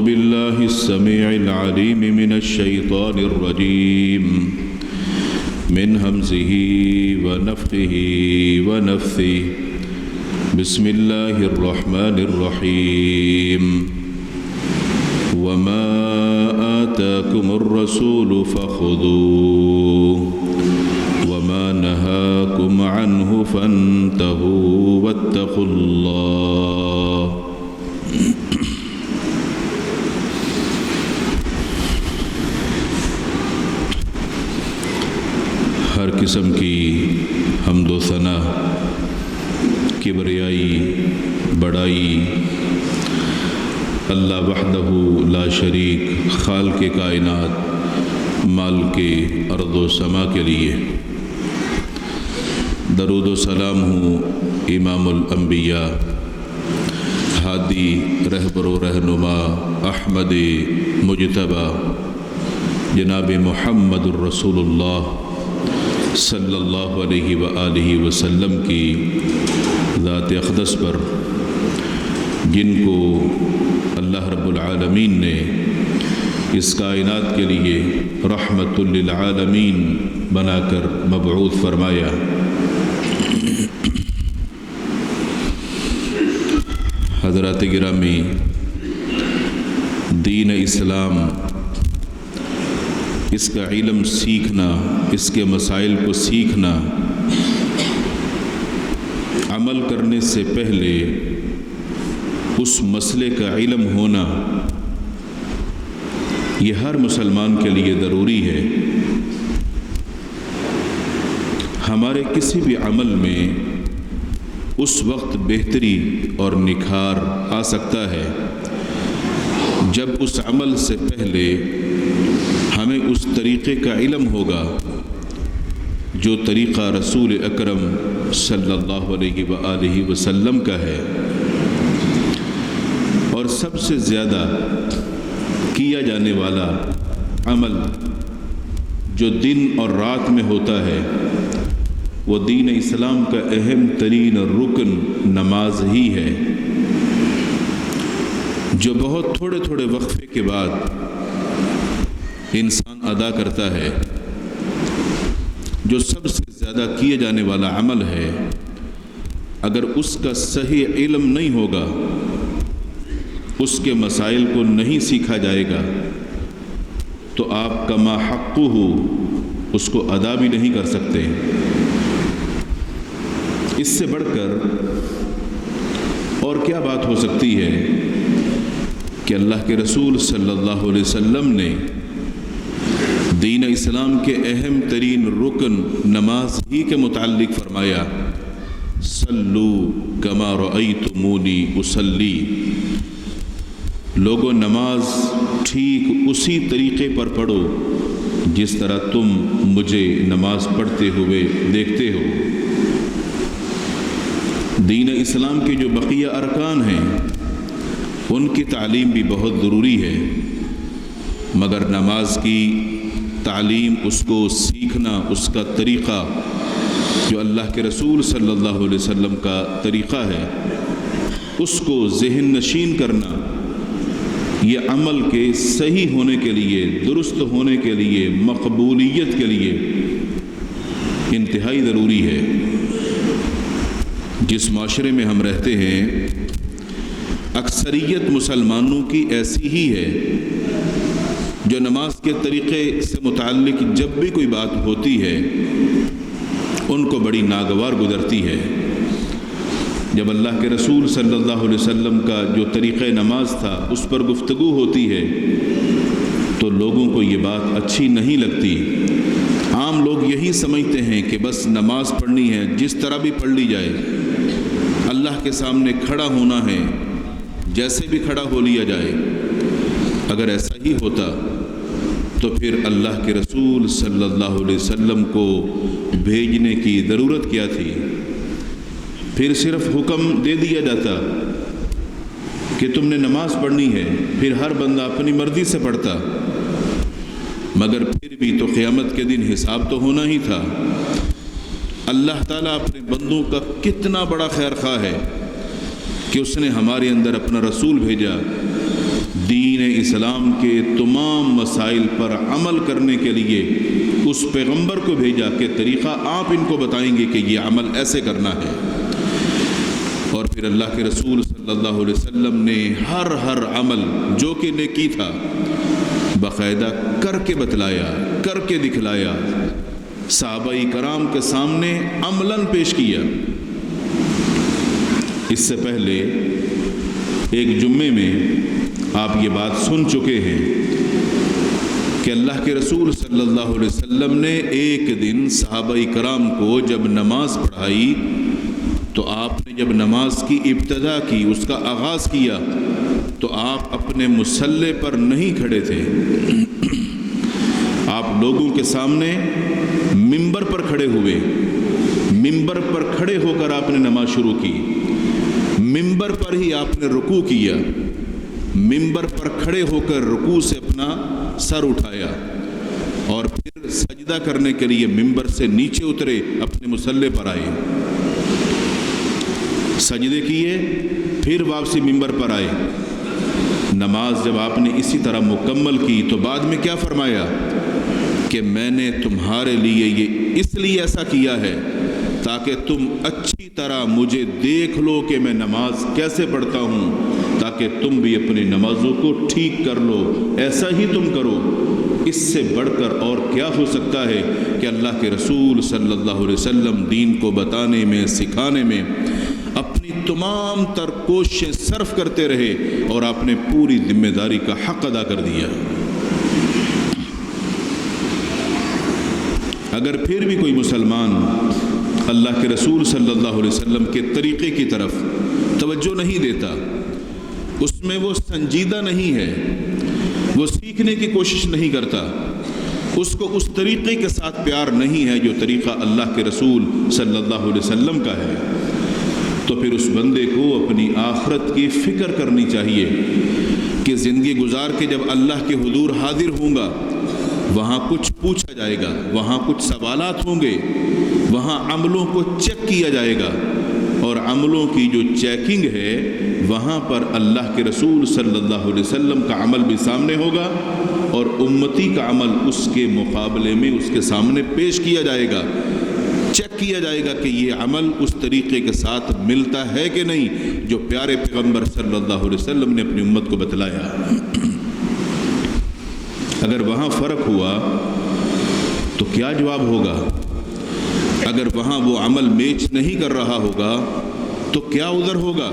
بالله السميع العليم من الشيطان الرجيم من همزه ونفخه ونفثه بسم الله الرحمن الرحيم وما آتاكم الرسول فخذوه وما نهاكم عنه فانتهوا واتقوا الله ہر قسم کی حمد و ثنا، کبریائی، بڑائی اللہ وحدہ لا شریک خالق کائنات مالک ارض و سما کے لیے درود و سلام ہوں امام الانبیاء، ہادی رہبر و رہنما احمد مجتبی جناب محمد الرسول اللہ صلی اللہ علیہ وآلہ وسلم کی ذات اقدس پر، جن کو اللہ رب العالمین نے اس کائنات کے لیے رحمت للعالمین بنا کر مبعوث فرمایا۔ حضرات گرامی، دین اسلام، اس کا علم سیکھنا، اس کے مسائل کو سیکھنا، عمل کرنے سے پہلے اس مسئلے کا علم ہونا، یہ ہر مسلمان کے لیے ضروری ہے۔ ہمارے کسی بھی عمل میں اس وقت بہتری اور نکھار آ سکتا ہے جب اس عمل سے پہلے ہمیں اس طریقے کا علم ہوگا جو طریقہ رسول اکرم صلی اللہ علیہ وآلہ وسلم کا ہے، اور سب سے زیادہ کیا جانے والا عمل جو دن اور رات میں ہوتا ہے وہ دین اسلام کا اہم ترین رکن نماز ہی ہے، جو بہت تھوڑے تھوڑے وقفے کے بعد انسان ادا کرتا ہے، جو سب سے زیادہ کیے جانے والا عمل ہے۔ اگر اس کا صحیح علم نہیں ہوگا، اس کے مسائل کو نہیں سیکھا جائے گا، تو آپ کما حقہ اس کو ادا بھی نہیں کر سکتے۔ اس سے بڑھ کر اور کیا بات ہو سکتی ہے کہ اللہ کے رسول صلی اللہ علیہ وسلم نے دین اسلام کے اہم ترین رکن نماز ہی کے متعلق فرمایا، صلو کما رأیتمونی اصلی، لوگوں نماز ٹھیک اسی طریقے پر پڑھو جس طرح تم مجھے نماز پڑھتے ہوئے دیکھتے ہو۔ دین اسلام کے جو بقیہ ارکان ہیں ان کی تعلیم بھی بہت ضروری ہے، مگر نماز کی تعلیم، اس کو سیکھنا، اس کا طریقہ جو اللہ کے رسول صلی اللہ علیہ وسلم کا طریقہ ہے، اس کو ذہن نشین کرنا، یہ عمل کے صحیح ہونے کے لیے، درست ہونے کے لیے، مقبولیت کے لیے انتہائی ضروری ہے۔ جس معاشرے میں ہم رہتے ہیں، اکثریت مسلمانوں کی ایسی ہی ہے جو نماز کے طریقے سے متعلق جب بھی کوئی بات ہوتی ہے ان کو بڑی ناگوار گزرتی ہے۔ جب اللہ کے رسول صلی اللہ علیہ وسلم کا جو طریقہ نماز تھا اس پر گفتگو ہوتی ہے تو لوگوں کو یہ بات اچھی نہیں لگتی۔ عام لوگ یہی سمجھتے ہیں کہ بس نماز پڑھنی ہے، جس طرح بھی پڑھ لی جائے، اللہ کے سامنے کھڑا ہونا ہے، جیسے بھی کھڑا ہو لیا جائے۔ اگر ایسا ہی ہوتا تو پھر اللہ کے رسول صلی اللہ علیہ وسلم کو بھیجنے کی ضرورت کیا تھی؟ پھر صرف حکم دے دیا جاتا کہ تم نے نماز پڑھنی ہے، پھر ہر بندہ اپنی مرضی سے پڑھتا، مگر پھر بھی تو قیامت کے دن حساب تو ہونا ہی تھا۔ اللہ تعالیٰ اپنے بندوں کا کتنا بڑا خیر خواہ ہے کہ اس نے ہمارے اندر اپنا رسول بھیجا دین اسلام کے تمام مسائل پر عمل کرنے کے لیے اس پیغمبر کو بھیجا کہ طریقہ آپ ان کو بتائیں گے کہ یہ عمل ایسے کرنا ہے۔ اور پھر اللہ کے رسول صلی اللہ علیہ وسلم نے ہر عمل جو کہ نیکی تھا باقاعدہ کر کے بتلایا، کر کے دکھلایا، صحابہ کرام کے سامنے عملاً پیش کیا۔ اس سے پہلے ایک جمعے میں آپ یہ بات سن چکے ہیں کہ اللہ کے رسول صلی اللہ علیہ وسلم نے ایک دن صحابہ کرام کو جب نماز پڑھائی تو آپ نے جب نماز کی ابتدا کی، اس کا آغاز کیا، تو آپ اپنے مصلی پر نہیں کھڑے تھے، آپ لوگوں کے سامنے منبر پر کھڑے ہوئے، منبر پر کھڑے ہو کر آپ نے نماز شروع کی، منبر پر ہی آپ نے رکوع کیا، منبر پر کھڑے ہو کر رکوع سے اپنا سر اٹھایا اور پھر سجدہ کرنے کے لیے منبر سے نیچے اترے، اپنے مصلی پر آئے، سجدے کیے، پھر واپسی منبر پر آئے۔ نماز جب آپ نے اسی طرح مکمل کی تو بعد میں کیا فرمایا کہ میں نے تمہارے لیے یہ اس لیے ایسا کیا ہے تاکہ تم اچھی طرح مجھے دیکھ لو کہ میں نماز کیسے پڑھتا ہوں، تاکہ تم بھی اپنی نمازوں کو ٹھیک کر لو، ایسا ہی تم کرو۔ اس سے بڑھ کر اور کیا ہو سکتا ہے کہ اللہ کے رسول صلی اللہ علیہ وسلم دین کو بتانے میں، سکھانے میں اپنی تمام تر کوششیں صرف کرتے رہے اور آپ نے پوری ذمہ داری کا حق ادا کر دیا۔ اگر پھر بھی کوئی مسلمان اللہ کے رسول صلی اللہ علیہ وسلم کے طریقے کی طرف توجہ نہیں دیتا، اس میں وہ سنجیدہ نہیں ہے، وہ سیکھنے کی کوشش نہیں کرتا، اس کو اس طریقے کے ساتھ پیار نہیں ہے جو طریقہ اللہ کے رسول صلی اللہ علیہ وسلم کا ہے، تو پھر اس بندے کو اپنی آخرت کی فکر کرنی چاہیے کہ زندگی گزار کے جب اللہ کے حضور حاضر ہوں گا، وہاں کچھ پوچھا جائے گا، وہاں کچھ سوالات ہوں گے، وہاں عملوں کو چیک کیا جائے گا، اور عملوں کی جو چیکنگ ہے وہاں پر اللہ کے رسول صلی اللہ علیہ وسلم کا عمل بھی سامنے ہوگا اور امتی کا عمل اس کے مقابلے میں اس کے سامنے پیش کیا جائے گا، چیک کیا جائے گا کہ یہ عمل اس طریقے کے ساتھ ملتا ہے کہ نہیں جو پیارے پیغمبر صلی اللہ علیہ وسلم نے اپنی امت کو بتلایا۔ اگر وہاں فرق ہوا تو کیا جواب ہوگا؟ اگر وہاں وہ عمل میچ نہیں کر رہا ہوگا تو کیا عذر ہوگا؟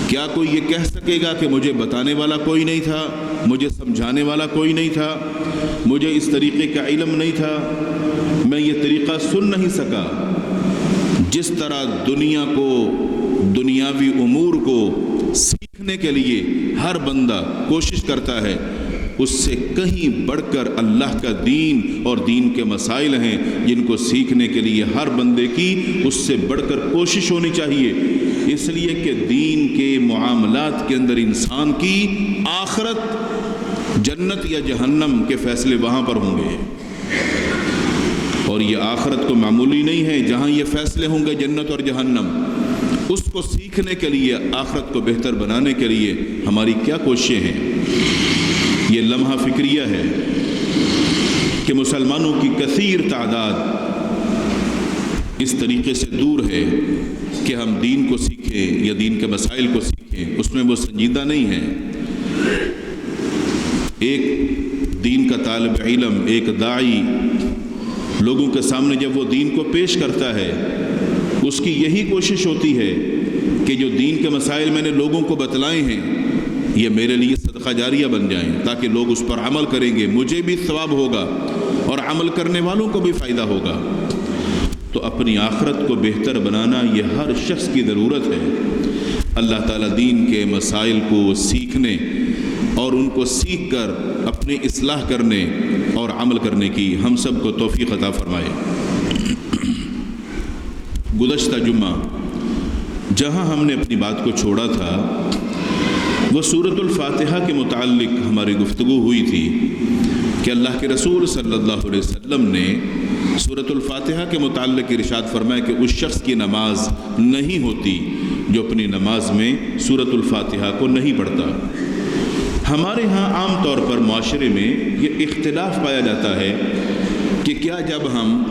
کیا کوئی یہ کہہ سکے گا کہ مجھے بتانے والا کوئی نہیں تھا، مجھے سمجھانے والا کوئی نہیں تھا، مجھے اس طریقے کا علم نہیں تھا، میں یہ طریقہ سن نہیں سکا؟ جس طرح دنیا کو، دنیاوی امور کو سیکھنے کے لیے ہر بندہ کوشش کرتا ہے، اس سے کہیں بڑھ کر اللہ کا دین اور دین کے مسائل ہیں جن کو سیکھنے کے لیے ہر بندے کی اس سے بڑھ کر کوشش ہونی چاہیے، اس لیے کہ دین کے معاملات کے اندر انسان کی آخرت، جنت یا جہنم کے فیصلے وہاں پر ہوں گے، اور یہ آخرت کو معمولی نہیں ہے جہاں یہ فیصلے ہوں گے جنت اور جہنم۔ اس کو سیکھنے کے لیے، آخرت کو بہتر بنانے کے لیے ہماری کیا کوششیں ہیں؟ یہ لمحہ فکریہ ہے کہ مسلمانوں کی کثیر تعداد اس طریقے سے دور ہے کہ ہم دین کو سیکھیں یا دین کے مسائل کو سیکھیں، اس میں وہ سنجیدہ نہیں ہے۔ ایک دین کا طالب علم، ایک داعی لوگوں کے سامنے جب وہ دین کو پیش کرتا ہے، اس کی یہی کوشش ہوتی ہے کہ جو دین کے مسائل میں نے لوگوں کو بتلائے ہیں یہ میرے لیے صدقہ جاریہ بن جائیں، تاکہ لوگ اس پر عمل کریں گے، مجھے بھی ثواب ہوگا اور عمل کرنے والوں کو بھی فائدہ ہوگا۔ تو اپنی آخرت کو بہتر بنانا یہ ہر شخص کی ضرورت ہے۔ اللہ تعالیٰ دین کے مسائل کو سیکھنے اور ان کو سیکھ کر اپنی اصلاح کرنے اور عمل کرنے کی ہم سب کو توفیق عطا فرمائے۔ گزشتہ جمعہ جہاں ہم نے اپنی بات کو چھوڑا تھا وہ سورۃ الفاتحہ کے متعلق ہماری گفتگو ہوئی تھی کہ اللہ کے رسول صلی اللہ علیہ وسلم نے سورۃ الفاتحہ کے متعلق ارشاد فرمایا کہ اس شخص کی نماز نہیں ہوتی جو اپنی نماز میں سورۃ الفاتحہ کو نہیں پڑھتا۔ ہمارے ہاں عام طور پر معاشرے میں یہ اختلاف پایا جاتا ہے کہ کیا جب ہم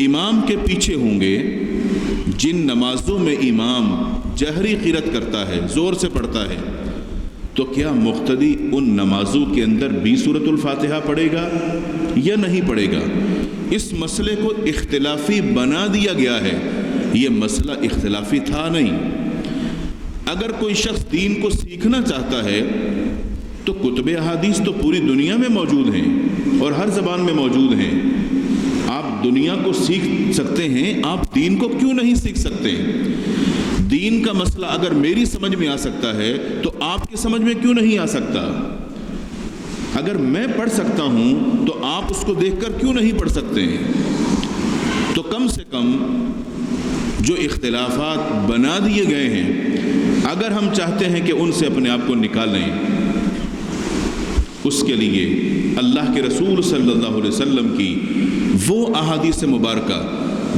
امام کے پیچھے ہوں گے، جن نمازوں میں امام جہری قرات کرتا ہے، زور سے پڑھتا ہے، تو کیا مقتدی ان نمازوں کے اندر بھی سورۃ الفاتحہ پڑھے گا یا نہیں پڑھے گا؟ اس مسئلے کو اختلافی بنا دیا گیا ہے، یہ مسئلہ اختلافی تھا نہیں۔ اگر کوئی شخص دین کو سیکھنا چاہتا ہے تو کتب احادیث تو پوری دنیا میں موجود ہیں اور ہر زبان میں موجود ہیں، آپ دنیا کو سیکھ سکتے ہیں، آپ دین کو کیوں نہیں سیکھ سکتے؟ دین کا مسئلہ اگر میری سمجھ میں آ سکتا ہے تو آپ کی سمجھ میں کیوں نہیں آ سکتا؟ اگر میں پڑھ سکتا ہوں تو آپ اس کو دیکھ کر کیوں نہیں پڑھ سکتے ہیں؟ تو کم سے کم جو اختلافات بنا دیے گئے ہیں، اگر ہم چاہتے ہیں کہ ان سے اپنے آپ کو نکالیں، اس کے لیے اللہ کے رسول صلی اللہ علیہ وسلم کی وہ احادیث مبارکہ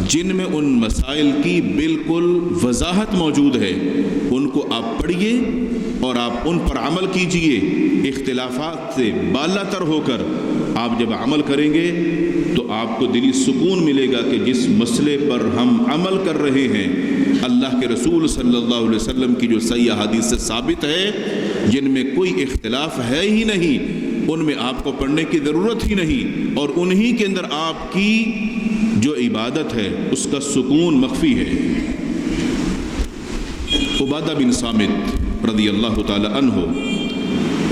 جن میں ان مسائل کی بالکل وضاحت موجود ہے، ان کو آپ پڑھیے اور آپ ان پر عمل کیجئے۔ اختلافات سے بالا تر ہو کر آپ جب عمل کریں گے تو آپ کو دلی سکون ملے گا کہ جس مسئلے پر ہم عمل کر رہے ہیں اللہ کے رسول صلی اللہ علیہ وسلم کی جو صحیح احادیث سے ثابت ہے، جن میں کوئی اختلاف ہے ہی نہیں، ان میں آپ کو پڑھنے کی ضرورت ہی نہیں، اور انہی کے اندر آپ کی جو عبادت ہے اس کا سکون مخفی ہے۔ عبادہ بن صامت رضی اللہ تعالی عنہ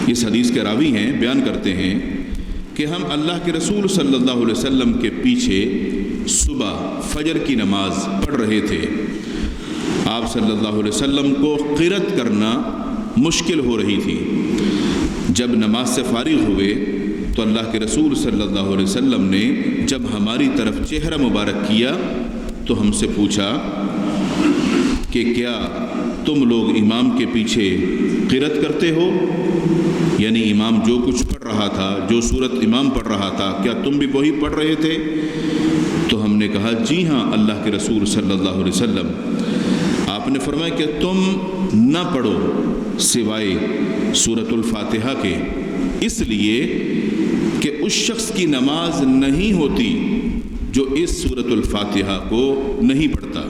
اس حدیث کے راوی ہیں، بیان کرتے ہیں کہ ہم اللہ کے رسول صلی اللہ علیہ وسلم کے پیچھے صبح فجر کی نماز پڑھ رہے تھے۔ آپ صلی اللہ علیہ وسلم کو قرات کرنا مشکل ہو رہی تھی۔ جب نماز سے فارغ ہوئے تو اللہ کے رسول صلی اللہ علیہ وسلم نے جب ہماری طرف چہرہ مبارک کیا تو ہم سے پوچھا کہ کیا تم لوگ امام کے پیچھے قرات کرتے ہو؟ یعنی امام جو کچھ پڑھ رہا تھا، جو سورت امام پڑھ رہا تھا، کیا تم بھی وہی پڑھ رہے تھے؟ تو ہم نے کہا جی ہاں اللہ کے رسول صلی اللہ علیہ وسلم۔ آپ نے فرمایا کہ تم نہ پڑھو سوائے سورۃ الفاتحہ کے، اس لیے کہ اس شخص کی نماز نہیں ہوتی جو اس سورۃ الفاتحہ کو نہیں پڑھتا۔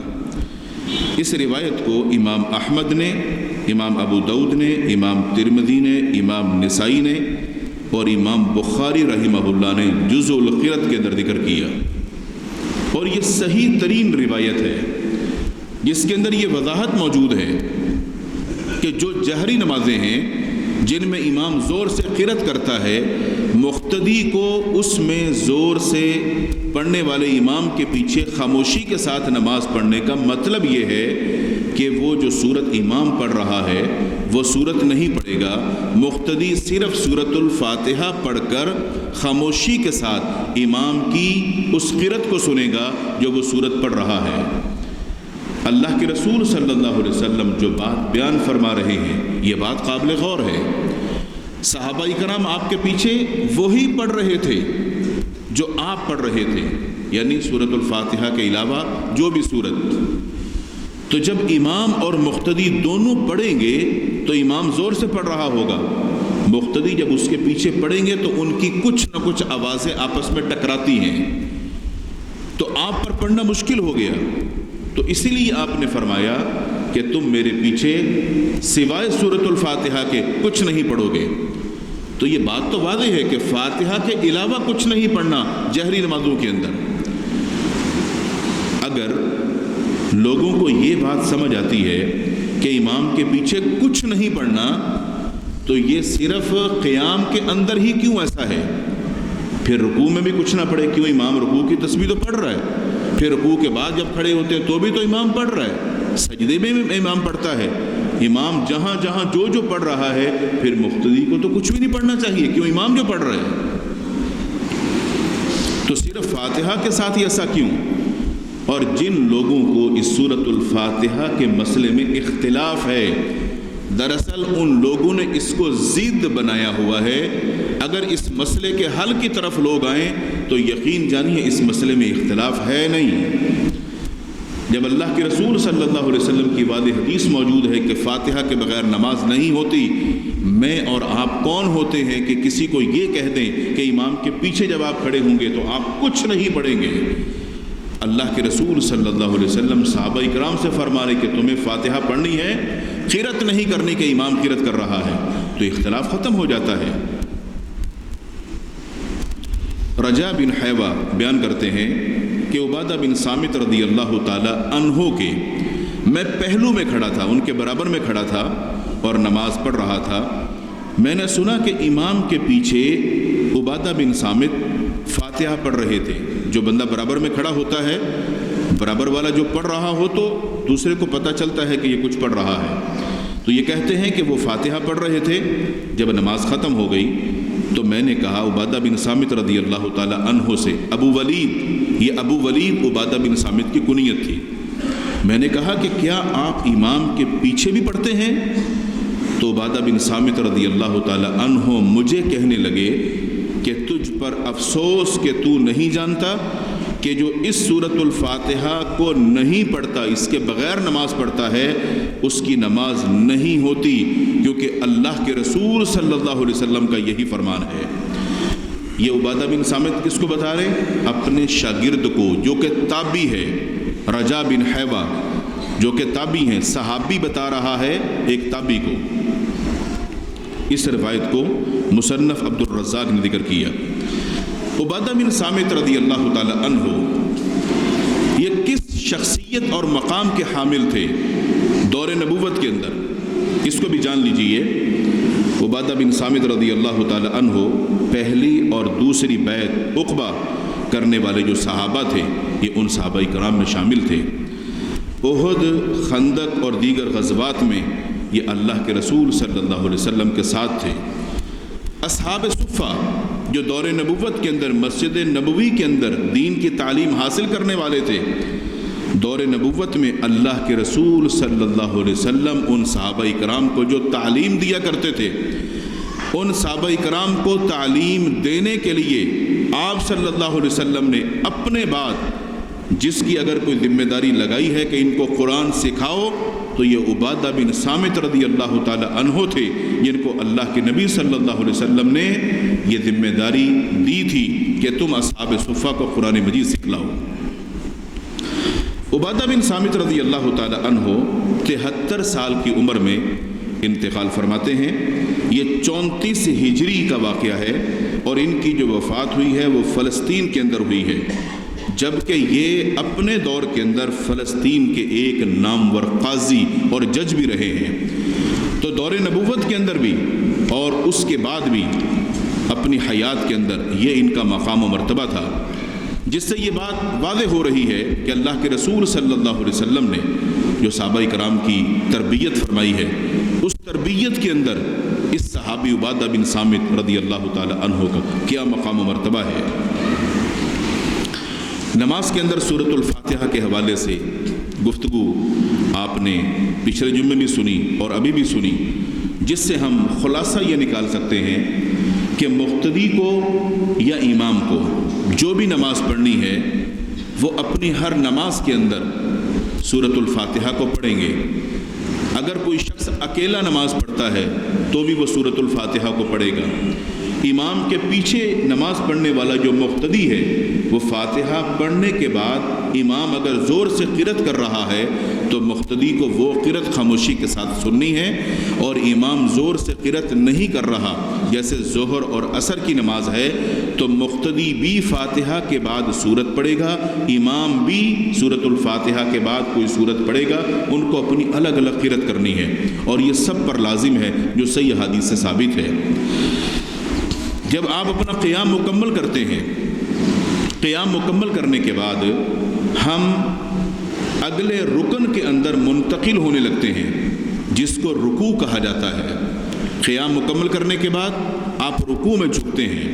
اس روایت کو امام احمد نے، امام ابو داؤد نے، امام ترمذی نے، امام نسائی نے اور امام بخاری رحمہ اللہ نے جزء القرات کے اندر ذکر کیا، اور یہ صحیح ترین روایت ہے جس کے اندر یہ وضاحت موجود ہے کہ جو جہری نمازیں ہیں جن میں امام زور سے قرات کرتا ہے، مقتدی کو اس میں زور سے پڑھنے والے امام کے پیچھے خاموشی کے ساتھ نماز پڑھنے کا مطلب یہ ہے کہ وہ جو سورت امام پڑھ رہا ہے وہ سورت نہیں پڑھے گا، مقتدی صرف سورۃ الفاتحہ پڑھ کر خاموشی کے ساتھ امام کی اس قرات کو سنے گا جو وہ سورت پڑھ رہا ہے۔ اللہ کے رسول صلی اللہ علیہ وسلم جو بات بیان فرما رہے ہیں یہ بات قابل غور ہے۔ صحابہ کرام آپ کے پیچھے وہی پڑھ رہے تھے جو آپ پڑھ رہے تھے، یعنی سورۃ الفاتحہ کے علاوہ جو بھی سورت۔ تو جب امام اور مقتدی دونوں پڑھیں گے تو امام زور سے پڑھ رہا ہوگا، مقتدی جب اس کے پیچھے پڑھیں گے تو ان کی کچھ نہ کچھ آوازیں آپس میں ٹکراتی ہیں، تو آپ پر پڑھنا مشکل ہو گیا۔ تو اسی لیے آپ نے فرمایا کہ تم میرے پیچھے سوائے سورۃ الفاتحہ کے کچھ نہیں پڑھو گے۔ تو یہ بات تو واضح ہے کہ فاتحہ کے علاوہ کچھ نہیں پڑھنا جہری نمازوں کے اندر۔ اگر لوگوں کو یہ بات سمجھ آتی ہے کہ امام کے پیچھے کچھ نہیں پڑھنا، تو یہ صرف قیام کے اندر ہی کیوں ایسا ہے؟ پھر رکوع میں بھی کچھ نہ پڑھے کیوں؟ امام رکوع کی تسبیح تو پڑھ رہا ہے، پھر رکوع کے بعد جب کھڑے ہوتے ہیں تو بھی تو امام پڑھ رہا ہے، سجدے میں بھی امام پڑھتا ہے۔ امام جہاں جہاں جو پڑھ رہا ہے، پھر مقتدی کو تو کچھ بھی نہیں پڑھنا چاہیے، کیوں؟ امام جو پڑھ رہے ہیں۔ تو صرف فاتحہ کے ساتھ ہی ایسا کیوں؟ اور جن لوگوں کو اس سورۃ الفاتحہ کے مسئلے میں اختلاف ہے، دراصل ان لوگوں نے اس کو ضد بنایا ہوا ہے۔ اگر اس مسئلے کے حل کی طرف لوگ آئیں تو یقین جانیے اس مسئلے میں اختلاف ہے نہیں۔ جب اللہ کے رسول صلی اللہ علیہ وسلم کی واضح حدیث موجود ہے کہ فاتحہ کے بغیر نماز نہیں ہوتی، میں اور آپ کون ہوتے ہیں کہ کسی کو یہ کہہ دیں کہ امام کے پیچھے جب آپ کھڑے ہوں گے تو آپ کچھ نہیں پڑھیں گے؟ اللہ کے رسول صلی اللہ علیہ وسلم صحابہ اکرام سے فرما رہے کہ تمہیں فاتحہ پڑھنی ہے، قرأت نہیں کرنی کہ امام قرأت کر رہا ہے، تو اختلاف ختم ہو جاتا ہے۔ رجا بن حیوہ بیان کرتے ہیں کہ عبادہ بن صامت رضی اللہ تعالی عنہ کے میں پہلو میں کھڑا تھا، ان کے برابر میں کھڑا تھا اور نماز پڑھ رہا تھا۔ میں نے سنا کہ امام کے پیچھے عبادہ بن صامت فاتحہ پڑھ رہے تھے۔ جو بندہ برابر میں کھڑا ہوتا ہے، برابر والا جو پڑھ رہا ہو تو دوسرے کو پتہ چلتا ہے کہ یہ کچھ پڑھ رہا ہے، تو یہ کہتے ہیں کہ وہ فاتحہ پڑھ رہے تھے۔ جب نماز ختم ہو گئی تو میں نے کہا عبادہ بن صامت رضی اللہ تعالی عنہ سے، ابو ولید، یہ ابو ولید عبادہ بن صامت کی کنیت تھی، میں نے کہا کہ کیا آپ امام کے پیچھے بھی پڑھتے ہیں؟ تو عبادہ بن صامت رضی اللہ تعالی عنہ مجھے کہنے لگے کہ تجھ پر افسوس کہ تو نہیں جانتا کہ جو اس سورۃ الفاتحہ کو نہیں پڑھتا، اس کے بغیر نماز پڑھتا ہے، اس کی نماز نہیں ہوتی، کیونکہ اللہ کے رسول صلی اللہ علیہ وسلم کا یہی فرمان ہے۔ یہ عبادہ بن صامت کس کو بتا رہے؟ اپنے شاگرد کو، جو کہ تابعی ہے، رجا بن حیوہ جو کہ تابعی ہیں، صحابی بتا رہا ہے ایک تابعی کو۔ اس روایت کو مصنف عبد الرزاق نے ذکر کیا۔ عبادہ بن صامت رضی اللہ تعالی عنہ یہ کس شخصیت اور مقام کے حامل تھے دور نبوت کے اندر، اس کو بھی جان لیجئے۔ عبادہ بن صامت رضی اللہ تعالی عنہ پہلی اور دوسری بیعت عقبہ کرنے والے جو صحابہ تھے، یہ ان صحابہ کرام میں شامل تھے۔ احد، خندق اور دیگر غزوات میں یہ اللہ کے رسول صلی اللہ علیہ وسلم کے ساتھ تھے۔ اصحاب صفہ جو دور نبوت کے اندر مسجد نبوی کے اندر دین کی تعلیم حاصل کرنے والے تھے، دور نبوت میں اللہ کے رسول صلی اللہ علیہ وسلم ان صحابہ کرام کو جو تعلیم دیا کرتے تھے، ان صحابہ کرام کو تعلیم دینے کے لیے آپ صلی اللہ علیہ وسلم نے اپنے بعد جس کی اگر کوئی ذمہ داری لگائی ہے کہ ان کو قرآن سکھاؤ، تو یہ عبادہ بن صامت رضی اللہ تعالی عنہ تھے، جن کو اللہ کے نبی صلی اللہ علیہ وسلم نے یہ ذمہ داری دی تھی کہ تم اصحاب صفہ کو قرآن مجید سکھلاؤ۔ عبادہ بن صامت رضی اللہ تعالی عنہ 73 سال کی عمر میں انتقال فرماتے ہیں۔ یہ 34 ہجری کا واقعہ ہے اور ان کی جو وفات ہوئی ہے وہ فلسطین کے اندر ہوئی ہے، جبکہ یہ اپنے دور کے اندر فلسطین کے ایک نامور قاضی اور جج بھی رہے ہیں۔ تو دور نبوت کے اندر بھی اور اس کے بعد بھی اپنی حیات کے اندر یہ ان کا مقام و مرتبہ تھا، جس سے یہ بات واضح ہو رہی ہے کہ اللہ کے رسول صلی اللہ علیہ وسلم نے جو صحابہ کرام کی تربیت فرمائی ہے، اس تربیت کے اندر اس صحابی عبادہ بن صامت رضی اللہ تعالی عنہ کا کیا مقام و مرتبہ ہے۔ نماز کے اندر سورۃ الفاتحہ کے حوالے سے گفتگو آپ نے پچھلے جمعے بھی سنی اور ابھی بھی سنی، جس سے ہم خلاصہ یہ نکال سکتے ہیں کہ مقتدی کو یا امام کو جو بھی نماز پڑھنی ہے وہ اپنی ہر نماز کے اندر سورۃ الفاتحہ کو پڑھیں گے۔ اگر کوئی شخص اکیلا نماز پڑھتا ہے تو بھی وہ سورۃ الفاتحہ کو پڑھے گا۔ امام کے پیچھے نماز پڑھنے والا جو مقتدی ہے وہ فاتحہ پڑھنے کے بعد امام اگر زور سے قرأت کر رہا ہے تو مقتدی کو وہ قرأت خاموشی کے ساتھ سننی ہے، اور امام زور سے قرأت نہیں کر رہا جیسے ظہر اور عصر کی نماز ہے تو مقتدی بھی فاتحہ کے بعد سورت پڑھے گا، امام بھی سورۃ الفاتحہ کے بعد کوئی سورت پڑھے گا، ان کو اپنی الگ الگ قرأت کرنی ہے، اور یہ سب پر لازم ہے جو صحیح حدیث سے ثابت ہے۔ جب آپ اپنا قیام مکمل کرتے ہیں، قیام مکمل کرنے کے بعد ہم اگلے رکن کے اندر منتقل ہونے لگتے ہیں، جس کو رکوع کہا جاتا ہے۔ قیام مکمل کرنے کے بعد آپ رکوع میں جھکتے ہیں۔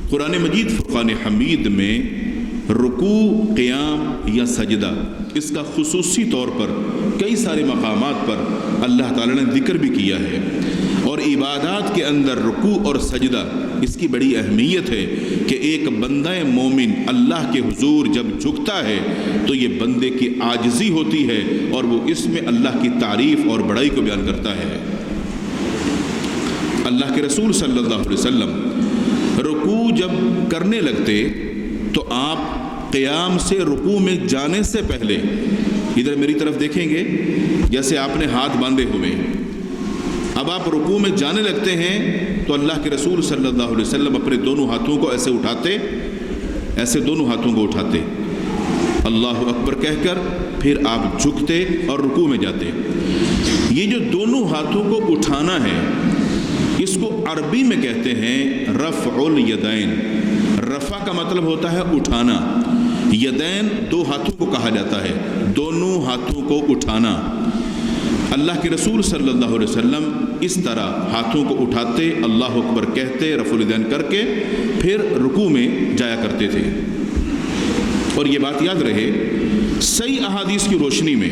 قرآن مجید فرقان حمید میں رکوع، قیام یا سجدہ، اس کا خصوصی طور پر کئی سارے مقامات پر اللہ تعالی نے ذکر بھی کیا ہے۔ اور عبادات کے اندر رکوع اور سجدہ اس کی بڑی اہمیت ہے کہ ایک بندہ مومن اللہ کے حضور جب جھکتا ہے تو یہ بندے کی عاجزی ہوتی ہے اور وہ اس میں اللہ کی تعریف اور بڑائی کو بیان کرتا ہے۔ اللہ کے رسول صلی اللہ علیہ وسلم رکوع جب کرنے لگتے تو آپ قیام سے رکوع میں جانے سے پہلے ادھر میری طرف دیکھیں گے، جیسے آپ نے ہاتھ باندھے ہوئے، اب آپ رکوع میں جانے لگتے ہیں تو اللہ کے رسول صلی اللہ علیہ وسلم اپنے دونوں ہاتھوں کو ایسے اٹھاتے، ایسے دونوں ہاتھوں کو اٹھاتے، اللہ اکبر کہہ کر پھر آپ جھکتے اور رکوع میں جاتے۔ یہ جو دونوں ہاتھوں کو اٹھانا ہے اس کو عربی میں کہتے ہیں رفع الیدین۔ رفع کا مطلب ہوتا ہے اٹھانا، یدین دو ہاتھوں کو کہا جاتا ہے، دونوں ہاتھوں کو اٹھانا۔ اللہ کے رسول صلی اللہ علیہ وسلم اس طرح ہاتھوں کو اٹھاتے، اللہ اکبر کہتے، رفع الیدین کر کے پھر رکوع میں جایا کرتے تھے۔ اور یہ بات یاد رہے، صحیح احادیث کی روشنی میں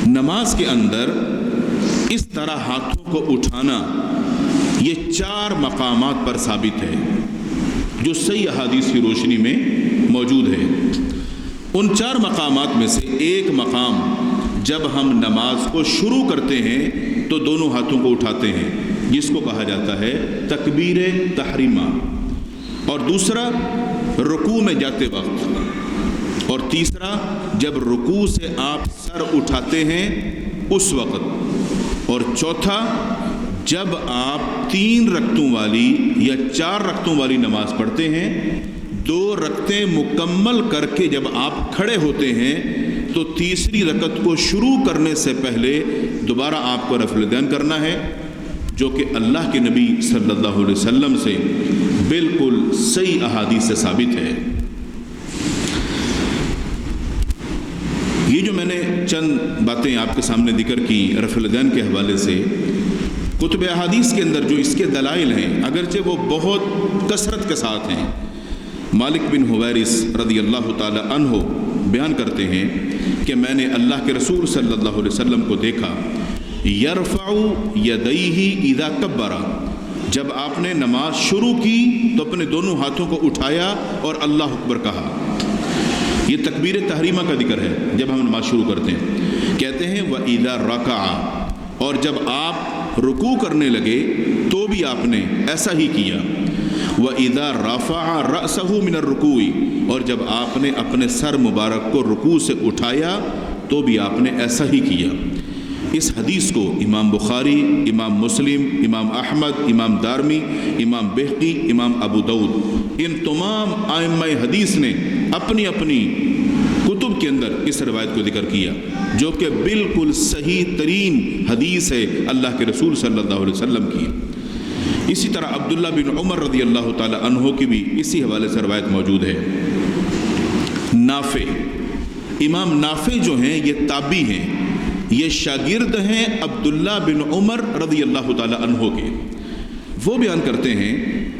نماز کے اندر اس طرح ہاتھوں کو اٹھانا یہ 4 مقامات پر ثابت ہے جو صحیح احادیث کی روشنی میں موجود ہے۔ ان 4 مقامات میں سے ایک مقام جب ہم نماز کو شروع کرتے ہیں تو دونوں ہاتھوں کو اٹھاتے ہیں، جس کو کہا جاتا ہے تکبیر تحریمہ، اور دوسرا رکوع میں جاتے وقت، اور تیسرا جب رکوع سے آپ سر اٹھاتے ہیں اس وقت، اور چوتھا جب آپ 3 رکعتوں والی یا 4 رکعتوں والی نماز پڑھتے ہیں، 2 رکعتیں مکمل کر کے جب آپ کھڑے ہوتے ہیں تو تیسری رکعت کو شروع کرنے سے پہلے دوبارہ آپ کو رفع الیدین کرنا ہے، جو کہ اللہ کے نبی صلی اللہ علیہ وسلم سے بالکل صحیح احادیث سے ثابت ہے۔ یہ جو میں نے چند باتیں آپ کے سامنے ذکر کی رفع الیدین کے حوالے سے، کتب احادیث کے اندر جو اس کے دلائل ہیں اگرچہ وہ بہت کثرت کے ساتھ ہیں۔ مالک بن حویرث رضی اللہ تعالی عنہ بیان کرتے ہیں کہ میں نے اللہ کے رسول صلی اللہ علیہ وسلم کو دیکھا، یرفع یدیہ اذا کبر، جب آپ نے نماز شروع کی تو اپنے دونوں ہاتھوں کو اٹھایا اور اللہ اکبر کہا۔ یہ تکبیر تحریمہ کا ذکر ہے جب ہم نماز شروع کرتے ہیں۔ کہتے ہیں وَإِذَا رَكَعَ، اور جب آپ رکوع کرنے لگے تو بھی آپ نے ایسا ہی کیا۔ وَإِذَا رَفَعَ رَأْسَهُ مِنَ الرُّكُوعِ، اور جب آپ نے اپنے سر مبارک کو رکوع سے اٹھایا تو بھی آپ نے ایسا ہی کیا۔ اس حدیث کو امام بخاری، امام مسلم، امام احمد، امام دارمی، امام بہقی، امام ابو داؤد، ان تمام ائمہ حدیث نے اپنی اپنی کتب کے اندر اس روایت کو ذکر کیا، جو کہ بالکل صحیح ترین حدیث ہے اللہ کے رسول صلی اللہ علیہ وسلم کی۔ اسی طرح عبداللہ بن عمر رضی اللہ تعالی عنہ کی بھی اسی حوالے سے روایت موجود ہے۔ نافع، امام نافع جو ہیں یہ تابعی ہیں، یہ شاگرد ہیں عبداللہ بن عمر رضی اللہ تعالی عنہ کے۔ وہ بیان کرتے ہیں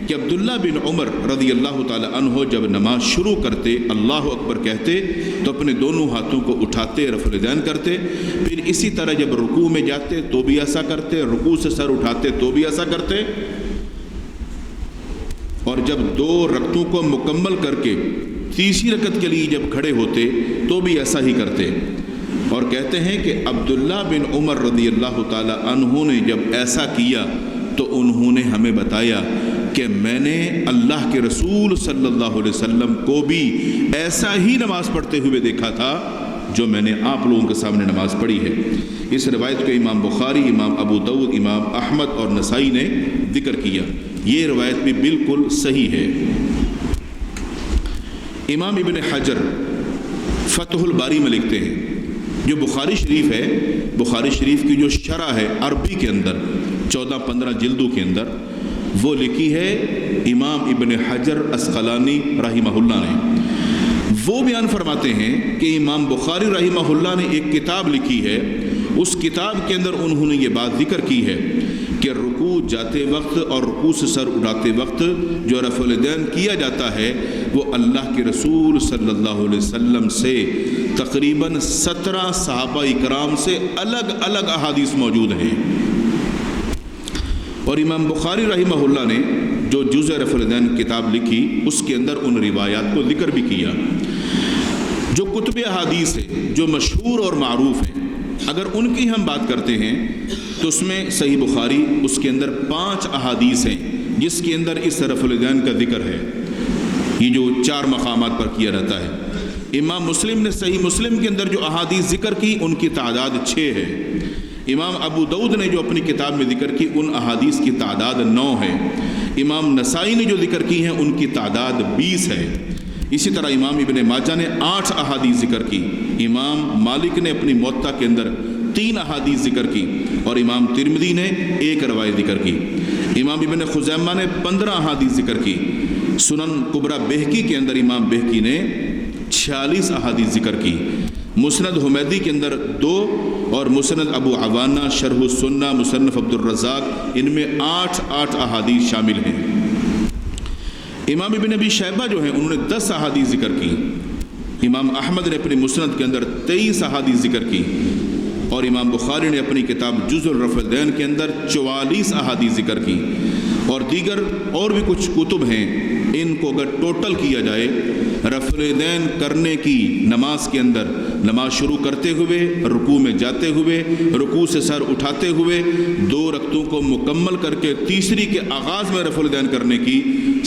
کہ عبداللہ بن عمر رضی اللہ تعالی عنہ جب نماز شروع کرتے، اللہ اکبر کہتے تو اپنے دونوں ہاتھوں کو اٹھاتے، رفع الیدین کرتے، پھر اسی طرح جب رکوع میں جاتے تو بھی ایسا کرتے، رکوع سے سر اٹھاتے تو بھی ایسا کرتے، اور جب 2 رکعتوں کو مکمل کر کے تیسری رکعت کے لیے جب کھڑے ہوتے تو بھی ایسا ہی کرتے۔ اور کہتے ہیں کہ عبداللہ بن عمر رضی اللہ تعالی عنہ نے جب ایسا کیا تو انہوں نے ہمیں بتایا کہ میں نے اللہ کے رسول صلی اللہ علیہ وسلم کو بھی ایسا ہی نماز پڑھتے ہوئے دیکھا تھا جو میں نے آپ لوگوں کے سامنے نماز پڑھی ہے۔ اس روایت کو امام بخاری، امام ابو داؤد، امام احمد اور نسائی نے ذکر کیا۔ یہ روایت بھی بالکل صحیح ہے۔ امام ابن حجر فتح الباری میں لکھتے ہیں، جو بخاری شریف ہے، بخاری شریف کی جو شرح ہے عربی کے اندر 14-15 جلدوں کے اندر، وہ لکھی ہے امام ابن حجر اسقلانی رحمہ اللہ نے۔ وہ بیان فرماتے ہیں کہ امام بخاری رحمہ اللہ نے ایک کتاب لکھی ہے، اس کتاب کے اندر انہوں نے یہ بات ذکر کی ہے کہ رکوع جاتے وقت اور رکوع سے سر اٹھاتے وقت جو رفع الیدین کیا جاتا ہے وہ اللہ کے رسول صلی اللہ علیہ وسلم سے تقریباً 17 صحابہ اکرام سے الگ الگ احادیث موجود ہیں۔ اور امام بخاری رحمہ اللہ نے جو جز رفع الیدین کتاب لکھی اس کے اندر ان روایات کو ذکر بھی کیا جو کتب احادیث ہے جو مشہور اور معروف ہیں. اگر ان کی ہم بات کرتے ہیں تو اس میں صحیح بخاری اس کے اندر 5 احادیث ہیں جس کے اندر اس رفع الیدین کا ذکر ہے. یہ جو 4 مقامات پر کیا رہتا ہے. امام مسلم نے صحیح مسلم کے اندر جو احادیث ذکر کی ان کی تعداد 6 ہے. امام ابو داؤد نے جو اپنی کتاب میں ذکر کی ان احادیث کی تعداد 9 ہے. امام نسائی نے جو ذکر کی ہیں ان کی تعداد 20 ہے. اسی طرح امام ابن ماجہ نے 8 احادیث ذکر کی. امام مالک نے اپنی موطا کے اندر 3 احادیث ذکر کی اور امام ترمذی نے 1 روایت ذکر کی. امام ابن خزیمہ نے 15 احادیث ذکر کی. سنن کبریٰ بہقی کے اندر امام بہقی نے 46 احادیث ذکر کی. مسند حمیدی کے اندر 2 اور مسند ابو عوانہ شرح السنہ مصنف عبد الرزاق ان میں 8 احادیث شامل ہیں. امام ابن ابی شیبہ جو ہیں انہوں نے 10 احادیث ذکر کی. امام احمد نے اپنی مسند کے اندر 23 احادیث ذکر کی اور امام بخاری نے اپنی کتاب جز رفع الیدین کے اندر 44 احادیث ذکر کی. اور دیگر اور بھی کچھ کتب ہیں ان کو اگر ٹوٹل کیا جائے رفع الیدین کرنے کی نماز کے اندر نماز شروع کرتے ہوئے رکوع میں جاتے ہوئے رکوع سے سر اٹھاتے ہوئے 2 رکعتوں کو مکمل کر کے تیسری کے آغاز میں رفع الیدین کرنے کی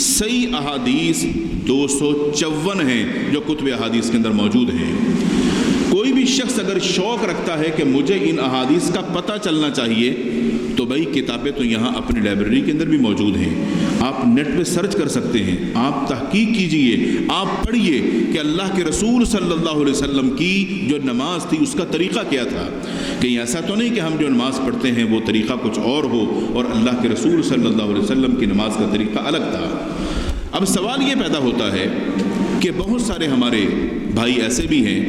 صحیح احادیث 254 ہیں جو کتب احادیث کے اندر موجود ہیں. کوئی بھی شخص اگر شوق رکھتا ہے کہ مجھے ان احادیث کا پتہ چلنا چاہیے تو بھائی کتابیں تو یہاں اپنی لائبریری کے اندر بھی موجود ہیں. آپ نیٹ پہ سرچ کر سکتے ہیں. آپ تحقیق کیجئے, آپ پڑھیے کہ اللہ کے رسول صلی اللہ علیہ وسلم کی جو نماز تھی اس کا طریقہ کیا تھا. کہیں ایسا تو نہیں کہ ہم جو نماز پڑھتے ہیں وہ طریقہ کچھ اور ہو اور اللہ کے رسول صلی اللہ علیہ وسلم کی نماز کا طریقہ الگ تھا. اب سوال یہ پیدا ہوتا ہے کہ بہت سارے ہمارے بھائی ایسے بھی ہیں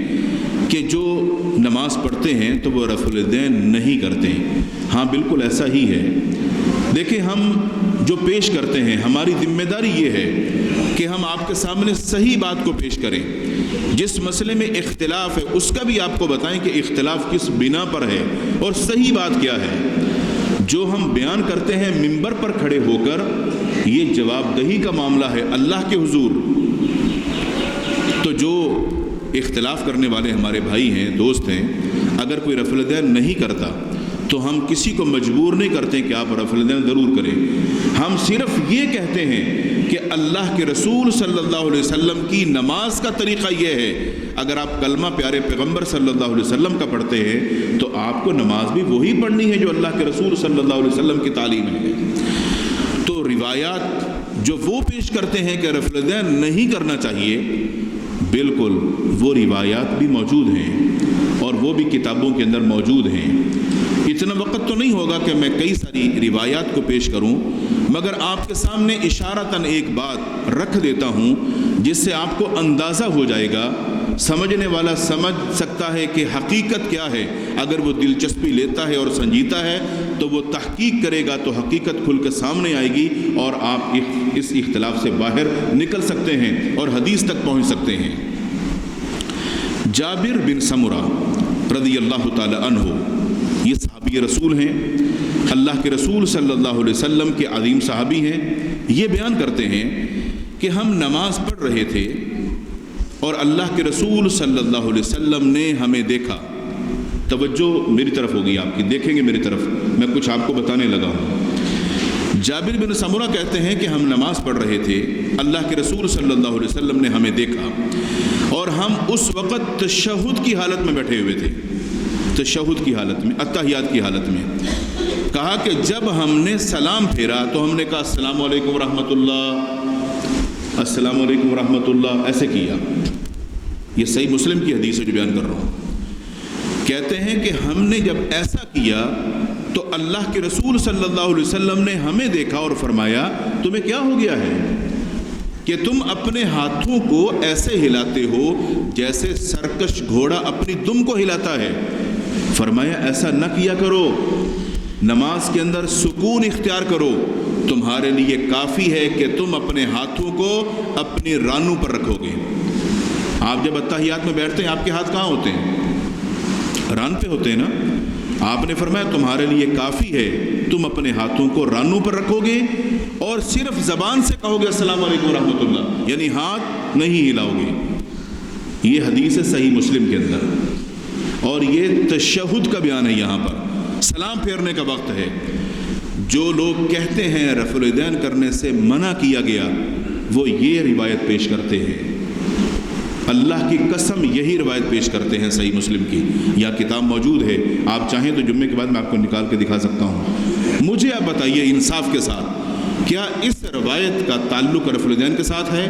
کہ جو نماز پڑھتے ہیں تو وہ رفع الیدین نہیں کرتے. ہاں بالکل ایسا ہی ہے. دیکھیں ہم جو پیش کرتے ہیں ہماری ذمہ داری یہ ہے کہ ہم آپ کے سامنے صحیح بات کو پیش کریں. جس مسئلے میں اختلاف ہے اس کا بھی آپ کو بتائیں کہ اختلاف کس بنا پر ہے اور صحیح بات کیا ہے. جو ہم بیان کرتے ہیں منبر پر کھڑے ہو کر یہ جواب دہی کا معاملہ ہے اللہ کے حضور. تو جو اختلاف کرنے والے ہمارے بھائی ہیں دوست ہیں اگر کوئی رفع الیدین نہیں کرتا تو ہم کسی کو مجبور نہیں کرتے کہ آپ رفع الیدین ضرور کریں. ہم صرف یہ کہتے ہیں کہ اللہ کے رسول صلی اللہ علیہ وسلم کی نماز کا طریقہ یہ ہے. اگر آپ کلمہ پیارے پیغمبر صلی اللہ علیہ وسلم کا پڑھتے ہیں تو آپ کو نماز بھی وہی پڑھنی ہے جو اللہ کے رسول صلی اللہ علیہ وسلم کی تعلیم ہے. تو روایات جو وہ پیش کرتے ہیں کہ رفع الیدین نہیں کرنا چاہیے بالکل وہ روایات بھی موجود ہیں اور وہ بھی کتابوں کے اندر موجود ہیں. اتنا وقت تو نہیں ہوگا کہ میں کئی ساری روایات کو پیش کروں مگر آپ کے سامنے اشارتاً ایک بات رکھ دیتا ہوں جس سے آپ کو اندازہ ہو جائے گا. سمجھنے والا سمجھ سکتا ہے کہ حقیقت کیا ہے. اگر وہ دلچسپی لیتا ہے اور سنجیدہ ہے تو وہ تحقیق کرے گا تو حقیقت کھل کے سامنے آئے گی اور آپ اس اختلاف سے باہر نکل سکتے ہیں اور حدیث تک پہنچ سکتے ہیں. جابر بن سمرہ رضی اللہ تعالی عنہ یہ صحابی رسول ہیں. اللہ کے رسول صلی اللہ علیہ وسلم کے عظیم صحابی ہیں. یہ بیان کرتے ہیں کہ ہم نماز پڑھ رہے تھے اور اللہ کے رسول صلی اللہ علیہ وسلم نے ہمیں دیکھا. توجہ میری طرف ہوگی آپ کی, دیکھیں گے میری طرف, میں کچھ آپ کو بتانے لگا ہوں. جابر بن سمرہ کہتے ہیں کہ ہم نماز پڑھ رہے تھے, اللہ کے رسول صلی اللہ علیہ وسلم نے ہمیں دیکھا اور ہم اس وقت تشہد کی حالت میں بیٹھے ہوئے تھے. تشہد کی حالت میں, اتحیات کی حالت میں. کہا کہ جب ہم نے سلام پھیرا تو ہم نے کہا السلام علیکم ورحمۃ اللہ, السلام علیکم ورحمۃ اللہ, ایسے کیا. یہ صحیح مسلم کی حدیث ہے جو بیان کر رہا ہوں. کہتے ہیں کہ ہم نے جب ایسا کیا تو اللہ کے رسول صلی اللہ علیہ وسلم نے ہمیں دیکھا اور فرمایا تمہیں کیا ہو گیا ہے کہ تم اپنے ہاتھوں کو ایسے ہلاتے ہو جیسے سرکش گھوڑا اپنی دم کو ہلاتا ہے. فرمایا ایسا نہ کیا کرو, نماز کے اندر سکون اختیار کرو. تمہارے لیے کافی ہے کہ تم اپنے ہاتھوں کو اپنی رانوں پر رکھو گے. آپ جب اتحیات میں بیٹھتے ہیں آپ کے ہاتھ کہاں ہوتے ہیں؟ ران پہ ہوتے ہیں نا. آپ نے فرمایا تمہارے لیے کافی ہے تم اپنے ہاتھوں کو رانوں پر رکھو گے اور صرف زبان سے کہو گے السلام علیکم ورحمۃ اللہ، یعنی ہاتھ نہیں ہلاؤ گے۔ یہ حدیث ہے صحیح مسلم کے اندر، اور یہ تشہد کا بیان ہے۔ یہاں پر سلام پھیرنے کا وقت ہے۔ جو لوگ کہتے ہیں رفع الیدین کرنے سے منع کیا گیا، وہ یہ روایت پیش کرتے ہیں، اللہ کی قسم یہی روایت پیش کرتے ہیں صحیح مسلم کی، یا کتاب موجود ہے، آپ چاہیں تو جمعے کے بعد میں آپ کو نکال کے دکھا سکتا ہوں۔ مجھے آپ بتائیے انصاف کے ساتھ، کیا اس روایت کا تعلق رفع الیدین کے ساتھ ہے؟